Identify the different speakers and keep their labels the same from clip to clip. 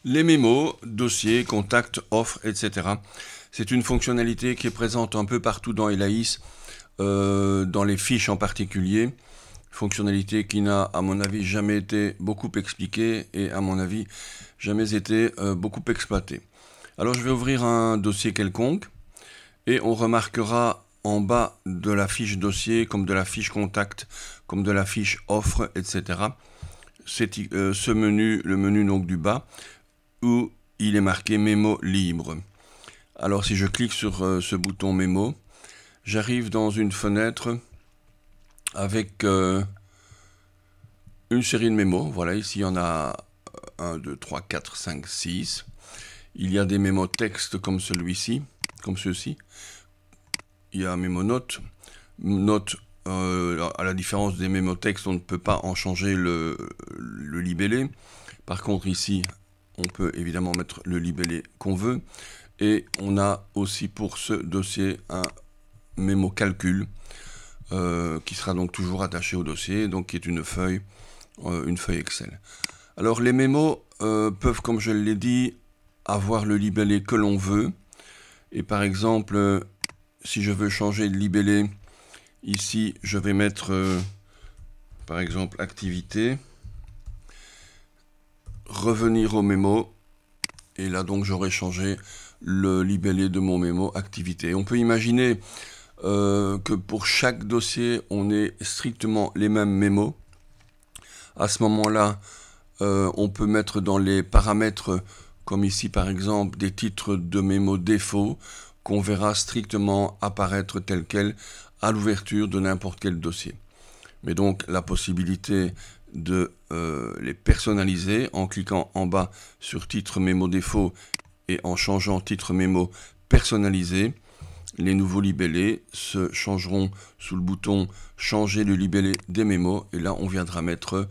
Speaker 1: Les mémos, dossiers, contacts, offres, etc. C'est une fonctionnalité qui est présente un peu partout dans Elaïs, dans les fiches en particulier. Fonctionnalité qui n'a, à mon avis, jamais été beaucoup expliquée et, à mon avis, jamais été beaucoup exploitée. Alors, je vais ouvrir un dossier quelconque et on remarquera en bas de la fiche dossier, comme de la fiche contact, comme de la fiche offre, etc. Ce menu, le menu donc du bas, où il est marqué mémo libre. Alors si je clique sur ce bouton mémo, j'arrive dans une fenêtre avec une série de mémos. Voilà, ici il y en a 1, 2, 3, 4, 5, 6. Il y a des mémos texte comme celui-ci, comme ceux-ci. Il y a mémo notes. Notes, à la différence des mémos texte, on ne peut pas en changer le libellé. Par contre ici, on peut évidemment mettre le libellé qu'on veut. Et on a aussi pour ce dossier un mémo calcul qui sera donc toujours attaché au dossier, donc qui est une feuille Excel. Alors les mémos peuvent, comme je l'ai dit, avoir le libellé que l'on veut. Et par exemple, si je veux changer de libellé, ici je vais mettre par exemple activité, revenir au mémo, et là donc j'aurai changé le libellé de mon mémo activité. On peut imaginer que pour chaque dossier on ait strictement les mêmes mémos. À ce moment-là, on peut mettre dans les paramètres, comme ici par exemple, des titres de mémo défaut qu'on verra strictement apparaître tels quels à l'ouverture de n'importe quel dossier. Mais donc la possibilité de les personnaliser en cliquant en bas sur titre mémo défaut et en changeant titre mémo personnalisé, les nouveaux libellés se changeront sous le bouton changer le libellé des mémos et là on viendra mettre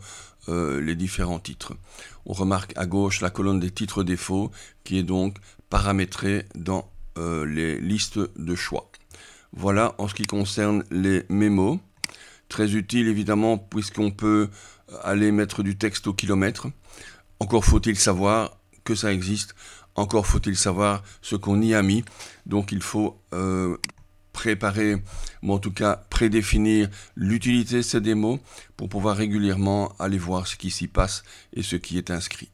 Speaker 1: les différents titres. On remarque à gauche la colonne des titres défauts qui est donc paramétrée dans les listes de choix. Voilà en ce qui concerne les mémos. Très utile évidemment puisqu'on peut aller mettre du texte au kilomètre. Encore faut-il savoir que ça existe, encore faut-il savoir ce qu'on y a mis. Donc il faut préparer, ou en tout cas prédéfinir l'utilité de ces démos pour pouvoir régulièrement aller voir ce qui s'y passe et ce qui est inscrit.